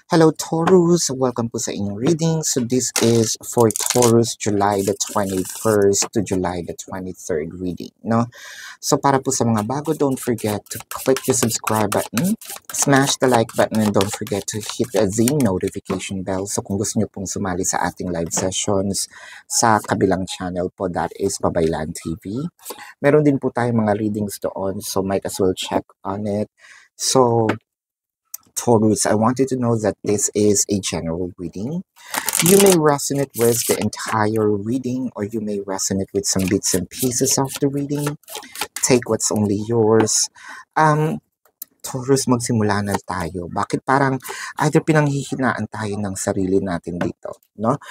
Hello Taurus, welcome po sa inyong reading. So this is for Taurus July the 21st to July the 23rd reading, no? So para po sa mga bago, don't forget to click the subscribe button, smash the like button, and don't forget to hit the notification bell. So kung gusto niyo pong sumali sa ating live sessions sa kabilang channel po, that is Babaylan TV. Meron din po tayong mga readings doon, so might as well check on it. So Taurus, I want you to know that this is a general reading. You may resonate with the entire reading or you may resonate with some bits and pieces of the reading. Take what's only yours. Taurus, magsimula na tayo. Bakit parang either pinanghihinaan tayo ng sarili natin dito, no?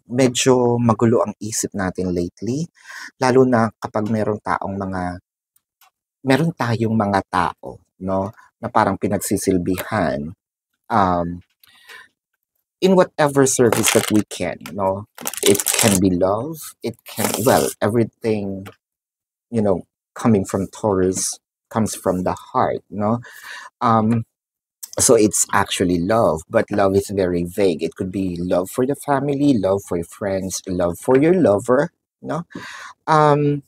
Medyo magulo ang isip natin lately, lalo na kapag meron tayong mga tao, no, na parang pinagsisilbihan in whatever service that we can, no? It can be love, it can, well, everything, coming from Taurus comes from the heart, no? So it's actually love, but love is very vague. It could be love for the family, love for your friends, love for your lover, no? Um,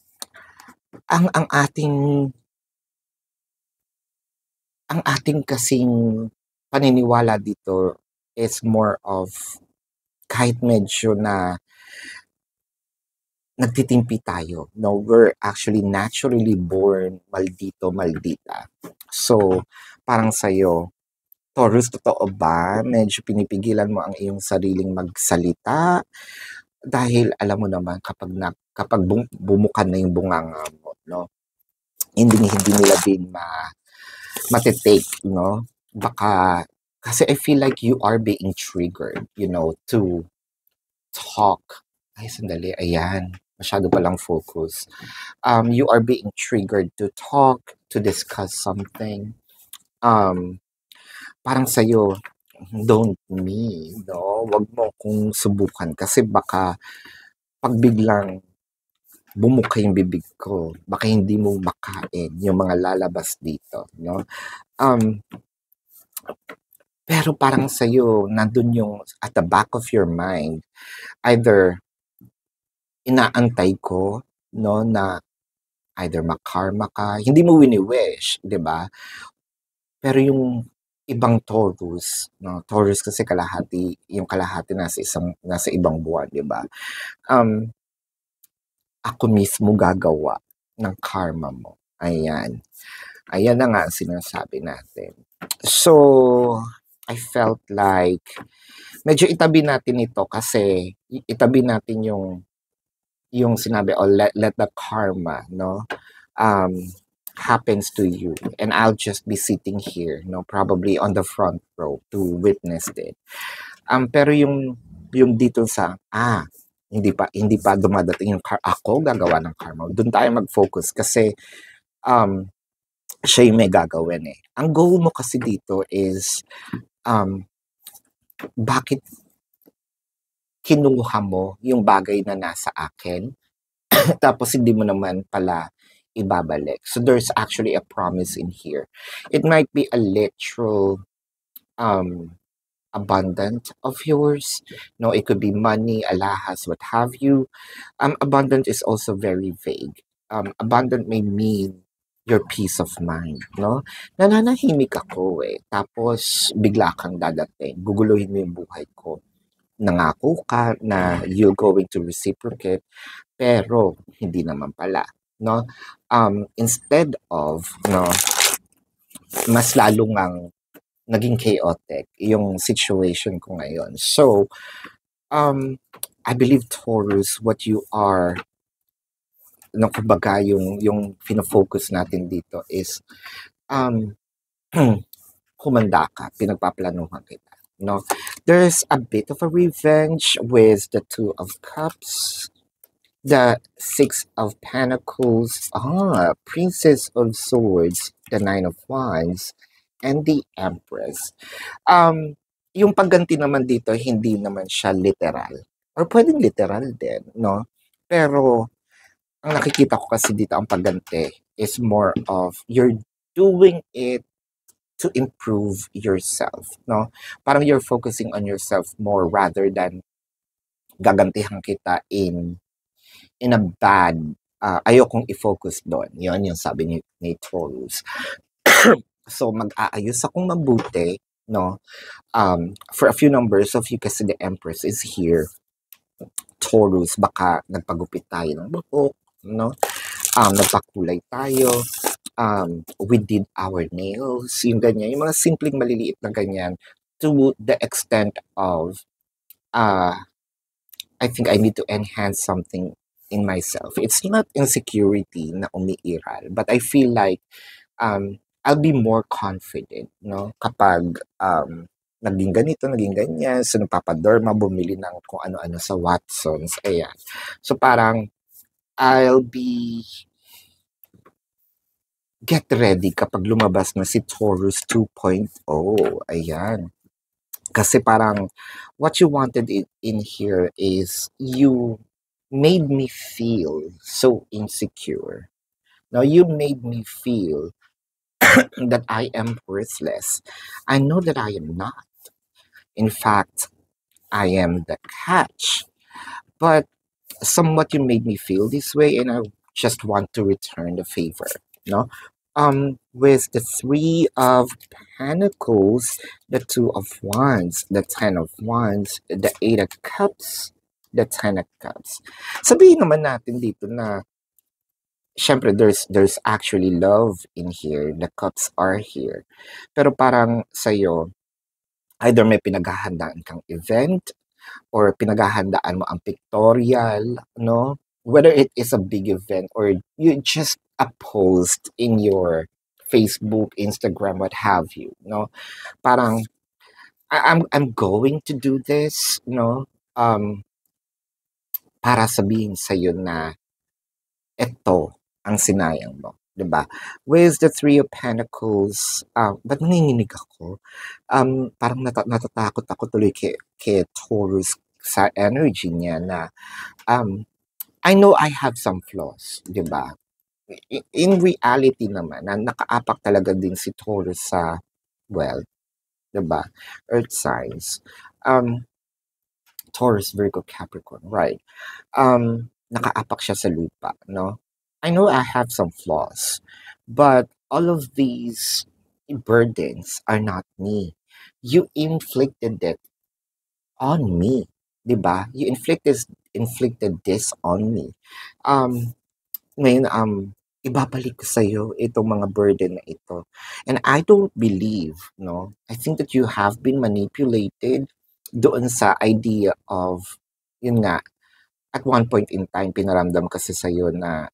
ang ating kasing paniniwala dito is more of kahit medyo na nagtitimpi tayo, no, we're actually naturally born maldito, maldita. So, parang sa'yo, Taurus, totoo ba? Medyo pinipigilan mo ang iyong sariling magsalita dahil alam mo naman kapag bumukan na yung bunganga mo, no, hindi nila din matitake, no? Baka, kasi I feel like you are being triggered, to talk. Ay, sandali, ayan. Masyado palang focus. You are being triggered to talk, to discuss something. Parang sa'yo, don't me, no? Wag mo kung subukan kasi baka pag biglang bumuka yung bibig ko, baka hindi mo makain yung mga lalabas dito, no? Pero parang sa'yo, nandun yung at the back of your mind, either inaantay ko, no, na either makarma ka, hindi mo wini-wish, 'di ba? Pero yung ibang Taurus, no, Taurus kasi yung kalahati nasa ibang buwan, 'di ba? Ako mismo gagawa ng karma mo. Ayan. Ayan na nga ang sinasabi natin. So, I felt like medyo itabi natin ito kasi itabi natin yung sinabi, let the karma, no, happens to you, and I'll just be sitting here, no, probably on the front row to witness it. Pero yung dito sa hindi pa dumadating yung ako gagawa ng karma, doon tayo mag-focus kasi siya yung may gagawin eh. Ang goal mo kasi dito is bakit kinuha mo yung bagay na nasa akin tapos hindi mo naman pala ibabalik. So there's actually a promise in here. It might be a literal abundant of yours. No, it could be money, alahas, what have you. Abundant is also very vague. Abundant may mean your peace of mind, no? Nananahimik ako eh. Tapos bigla kang dadating. Guguluhin mo yung buhay ko. Nangako ka na you're going to reciprocate, pero hindi naman pala, no? Instead of, no, mas lalong ang naging chaotic yung situation ko ngayon. So, I believe Taurus, what you are, no, kumbaga yung fina-focus natin dito is humanda ka, pinagpaplanuhan kita, no? There's a bit of a revenge with the Two of Cups, the Six of Pentacles, Princess of Swords, the Nine of Wands, and the Empress. Yung pagganti naman dito, hindi naman siya literal. Or pwedeng literal din, no? Pero, ang nakikita ko kasi dito, ang pagganti is more of, you're doing it to improve yourself, no? Parang you're focusing on yourself more rather than gagantihan kita in a bad, ayokong i-focus doon. Yun yung sabi ni Taurus. So, mag-aayos akong mabuti, no? For a few numbers of you kasi the Empress is here. Taurus, baka nagpagupit tayo ng buhok, no? Nagpakulay tayo. We did our nails, yung ganyan. Yung mga simpleng maliliit na ganyan to the extent of, I think I need to enhance something in myself. It's not insecurity na umiiral, but I feel like I'll be more confident, no? Kapag naging ganito, naging ganyan, so nagpapadorma, bumili ng kung ano-ano sa Watsons, ayan. So parang I'll be get ready kapag lumabas na si Taurus 2.0, ayan. Kasi parang what you wanted in here is you made me feel so insecure. Now you made me feel that I am worthless. I know that I am not. In fact, I am the catch. But somewhat you made me feel this way, and I just want to return the favor. No? With the Three of Pentacles, the Two of Wands, the Ten of Wands, the Eight of Cups, the Ten of Cups. Sabihin naman natin dito na syempre there's actually love in here. The cups are here. Pero parang sa'yo, either may pinaghahandaan kang event or pinaghahandaan mo ang pictorial, no? Whether it is a big event or you just a post in your Facebook, Instagram, what have you, no? Parang I'm going to do this, no? Para sabihin sa'yo na ito ang sinayang mo, 'di ba? With the Three of Pentacles, ba't nanginginig ako? Parang natatakot ako tuloy kay Taurus sa energy niya na I know I have some flaws, 'di ba? In reality naman, na nakaapak talaga din si Taurus sa, well, 'di ba? Earth signs. Taurus, Virgo, Capricorn, right? Nakaapak siya sa lupa, no? I know I have some flaws, but all of these burdens are not me. You inflicted it on me, 'di ba? You inflicted this on me. Ngayon, ibabalik ko sa'yo itong mga burden na ito. And I don't believe, no? I think that you have been manipulated doon sa idea of, yun nga, at one point in time, pinaramdam kasi sa'yo na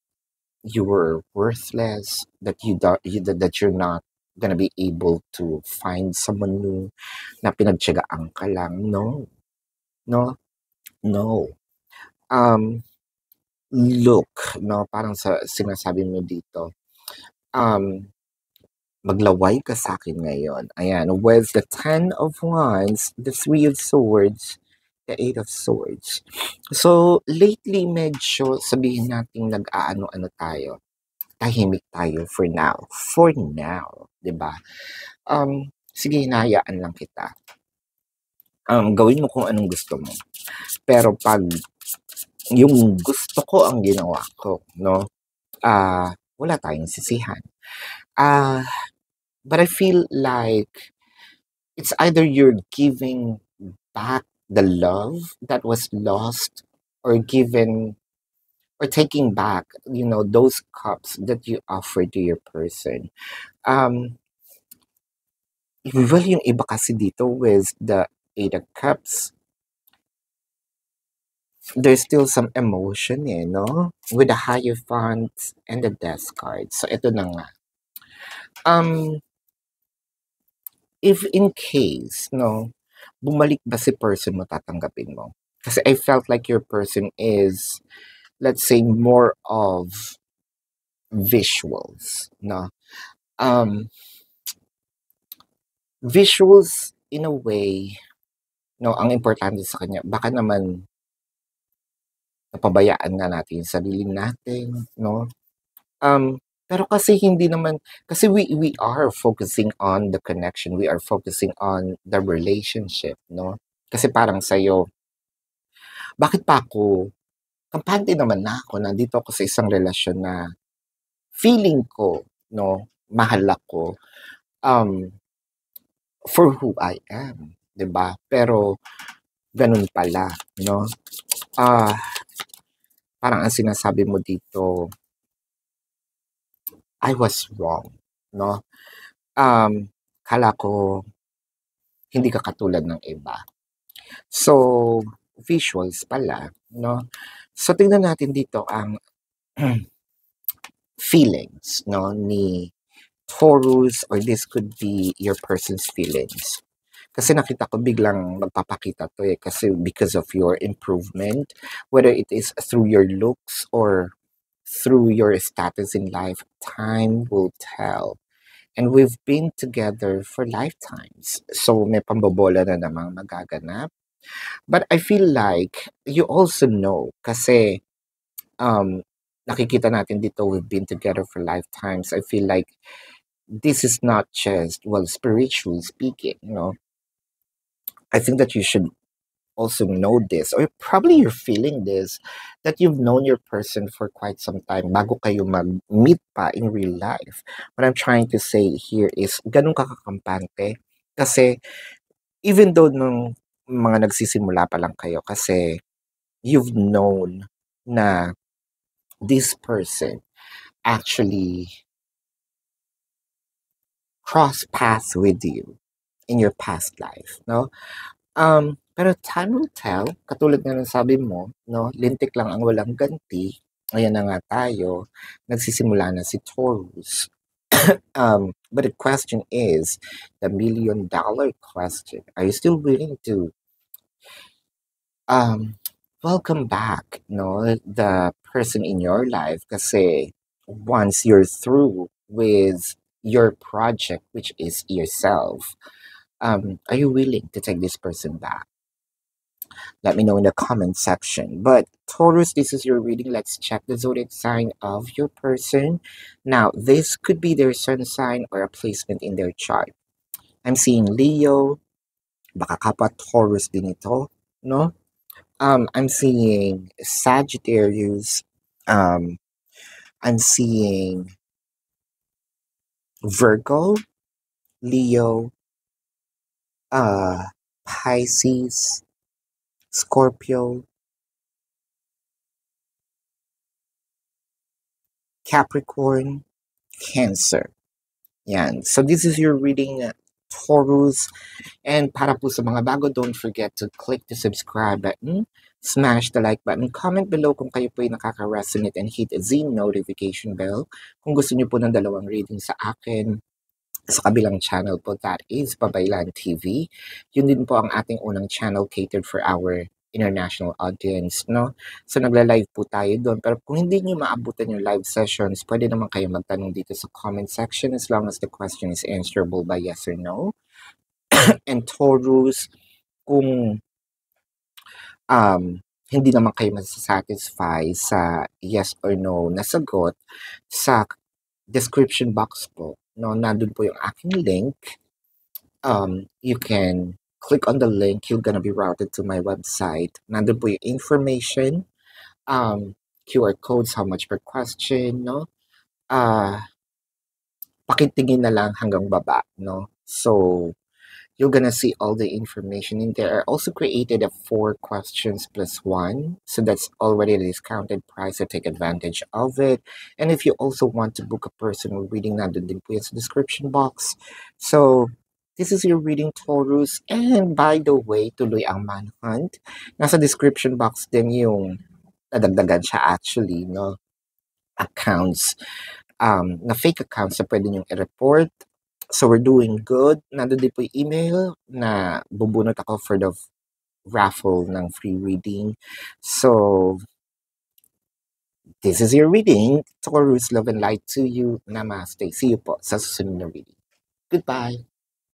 you were worthless, that that you're not gonna be able to find someone new, na pinagtiyagaan ka lang. No, no, no. Look, no, parang sa sinasabi mo dito, maglaway ka sa akin ngayon. Ayan, with the Ten of Wands, the Three of Swords, the Eight of Swords. So, lately, medyo sabihin natin nag-aano-ano tayo. Tahimik tayo for now. For now, 'di ba? Sige, hinahayaan lang kita. Gawin mo kung anong gusto mo. Pero pag yung gusto ko ang ginawa ko, no? Wala tayong sisihan. But I feel like it's either you're giving back the love that was lost or given or taking back, those cups that you offered to your person. Well, yung iba kasi dito with the Eight of Cups, there's still some emotion, no? With the Hierophant and the Death card. So, ito na nga. If in case, no, bumalik ba si person mo, tatanggapin mo? Kasi I felt like your person is, let's say, more of visuals, no? Visuals, in a way, no, ang importante sa kanya, baka naman napabayaan na natin yung sarili natin, no? Pero kasi hindi naman, kasi we are focusing on the connection, we are focusing on the relationship, no? Kasi parang sa'yo, bakit pa ako, kampante naman na ako, nandito ako sa isang relasyon na feeling ko, no, mahal ako, um, for who I am, 'di ba? Pero ganun pala, no? Ah, parang ang sinasabi mo dito, I was wrong, no? Kala ko hindi ka katulad ng iba. So, visuals pala, no? So, tingnan natin dito ang feelings, no, ni Taurus, or this could be your person's feelings. Kasi nakita ko biglang magpapakita to eh, kasi because of your improvement, whether it is through your looks or through your status in life, time will tell. And we've been together for lifetimes. So may pambobola na namang magaganap. But I feel like you also know kasi um, nakikita natin dito, we've been together for lifetimes. I feel like this is not just, well, spiritually speaking, you know, I think that you should also know this, or probably you're feeling this, that you've known your person for quite some time bago kayo mag-meet pa in real life. What I'm trying to say here is, ganun ka kakampante. Kasi, even though nung mga nagsisimula pa lang kayo, kasi you've known na this person actually cross paths with you in your past life, no? Pero time will tell, katulad nga ng sabi mo, no, lintik lang ang walang ganti. Ayan na nga tayo, nagsisimula na si Taurus. But the question is, the $1,000,000 question. Are you still willing to um, welcome back, no, the person in your life? Kasi once you're through with your project, which is yourself, are you willing to take this person back? Let me know in the comment section. But Taurus, this is your reading. Let's check the zodiac sign of your person. Now, this could be their sun sign or a placement in their chart. I'm seeing Leo, baka kapwa Taurus din ito, no? I'm seeing Sagittarius. I'm seeing Virgo, Leo, Pisces, Scorpio, Capricorn, Cancer. Yan. So this is your reading, Taurus. And para po sa mga bago, don't forget to click the subscribe button, smash the like button, comment below kung kayo po ay nakaka-resonate, and hit the notification bell kung gusto niyo po ng dalawang reading sa akin sa kabilang channel po, that is Babaylan TV. Yun din po ang ating unang channel catered for our international audience, no? So nagla-live po tayo doon. Pero kung hindi niyo maabutan yung live sessions, pwede naman kayo magtanong dito sa comment section as long as the question is answerable by yes or no. And Taurus, kung hindi naman kayo masasatisfy sa yes or no na sagot, sa description box po, no, nandun po yung aking link. You can click on the link, you're gonna be routed to my website. Nandun po yung information, QR codes, how much per question, no? Pakitingin na lang hanggang baba, no? So, you're gonna see all the information in there. I also created a 4 questions plus 1. So that's already a discounted price. So take advantage of it. And if you also want to book a personal reading, nandun din po yan sa description box. So, this is your reading, Taurus. And by the way, tuloy ang manhunt. Nasa description box din yung nadagdagan siya actually, no? Accounts, na fake accounts na pwede niyong i-report. So we're doing good. Nandun din po yung email na bubunot ako for the raffle ng free reading. So, this is your reading. Taurus, love and light to you. Namaste. See you po sa susunod na reading. Goodbye.